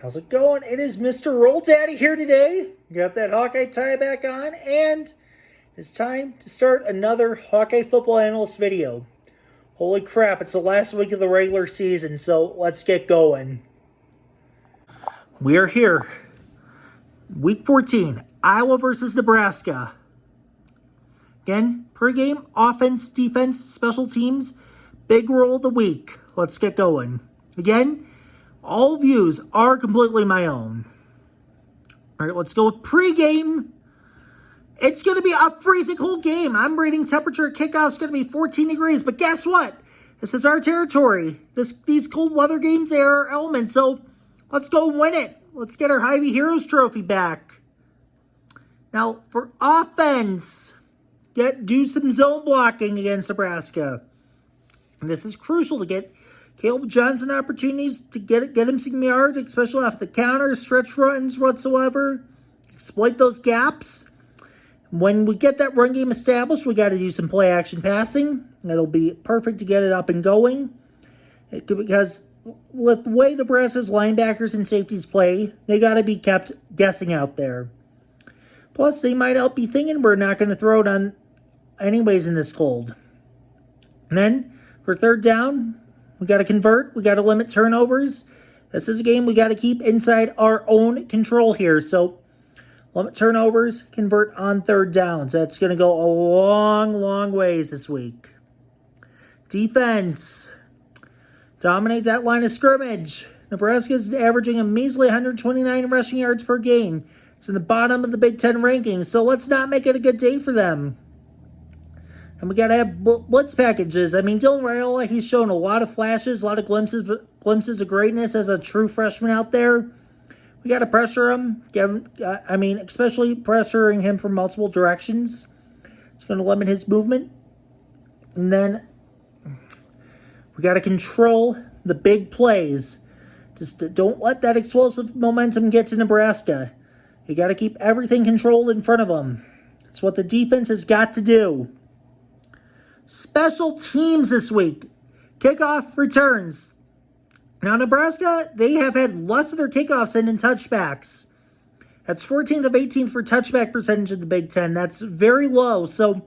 How's it going? It is Mr. Rolldaddy here today. Got that Hawkeye tie back on, and it's time to start another Hawkeye football analyst video. Holy crap, it's the last week of the regular season, so let's get going. We are here. Week 14, Iowa versus Nebraska. Again, pregame, offense, defense, special teams, big roll of the week. Let's get going. Again, all views are completely my own. All right, let's go with pregame. It's going to be a freezing cold game. I'm reading temperature at kickoff is going to be 14 degrees. But guess what? This is our territory. These cold weather games are our element. So let's go win it. Let's get our Hy-Vee Heroes trophy back. Now, for offense, do some zone blocking against Nebraska. And this is crucial to get Caleb Johnson opportunities to get him some yards, especially off the counter, stretch runs whatsoever. Exploit those gaps. When we get that run game established, we got to do some play action passing. That'll be perfect to get it up and going. Because with the way Nebraska's linebackers and safeties play, they got to be kept guessing out there. Plus, they might be thinking we're not going to throw it on anyways in this cold. And then, for third down, we got to convert. We got to limit turnovers. This is a game we got to keep inside our own control here. So, limit turnovers, convert on third downs. That's going to go a long, long ways this week. Defense. Dominate that line of scrimmage. Nebraska's averaging a measly 129 rushing yards per game. It's in the bottom of the Big Ten rankings. So, let's not make it a good day for them. And we got to have blitz packages. I mean, Dylan Raiola, he's shown a lot of flashes, a lot of glimpses of greatness as a true freshman out there. We got to pressure him. Especially pressuring him from multiple directions. It's going to limit his movement. And then we got to control the big plays. Just don't let that explosive momentum get to Nebraska. You got to keep everything controlled in front of them. That's what the defense has got to do. Special teams this week. Kickoff returns. Now, Nebraska, they have had lots of their kickoffs in touchbacks. That's 14th of 18th for touchback percentage in the Big Ten. That's very low. So,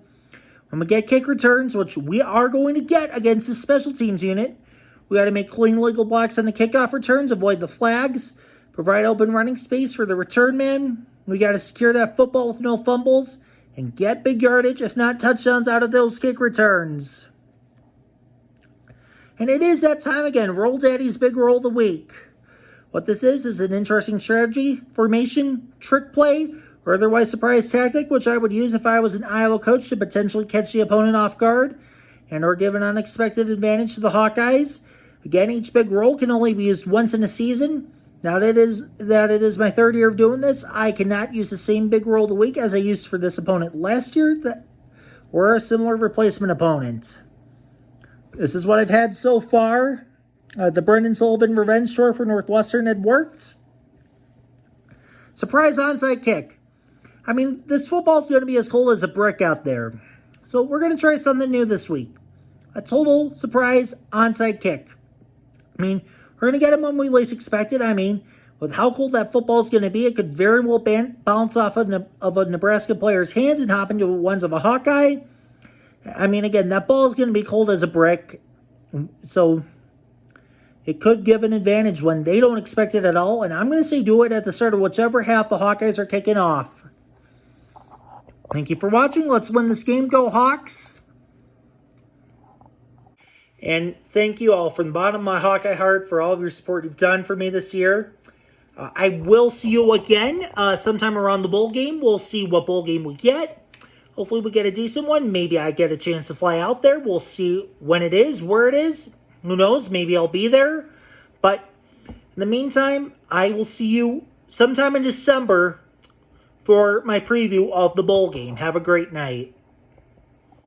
when we get kick returns, which we are going to get against the special teams unit, we got to make clean legal blocks on the kickoff returns, avoid the flags, provide open running space for the return man. We got to secure that football with no fumbles, and get big yardage, if not touchdowns, out of those kick returns. And it is that time again, Rolldaddy's big roll of the week. What this is an interesting strategy, formation, trick play, or otherwise surprise tactic, which I would use if I was an Iowa coach to potentially catch the opponent off guard and or give an unexpected advantage to the Hawkeyes. Again, each big roll can only be used once in a season. Now that it is my third year of doing this, I cannot use the same big roll of the week as I used for this opponent last year or a similar replacement opponent. This is what I've had so far. The Brendan Sullivan revenge tour for Northwestern had worked. Surprise onside kick. I mean, this football's going to be as cold as a brick out there. So we're going to try something new this week. A total surprise onside kick. I mean, we're going to get him when we least expect it. I mean, with how cold that football is going to be, it could very well bounce off of a Nebraska player's hands and hop into ones of a Hawkeye. I mean, again, that ball is going to be cold as a brick. So it could give an advantage when they don't expect it at all. And I'm going to say do it at the start of whichever half the Hawkeyes are kicking off. Thank you for watching. Let's win this game. Go Hawks. And thank you all from the bottom of my Hawkeye heart for all of your support you've done for me this year. I will see you again sometime around the bowl game. We'll see what bowl game we get. Hopefully we get a decent one. Maybe I get a chance to fly out there. We'll see when it is, where it is. Who knows? Maybe I'll be there. But in the meantime, I will see you sometime in December for my preview of the bowl game. Have a great night.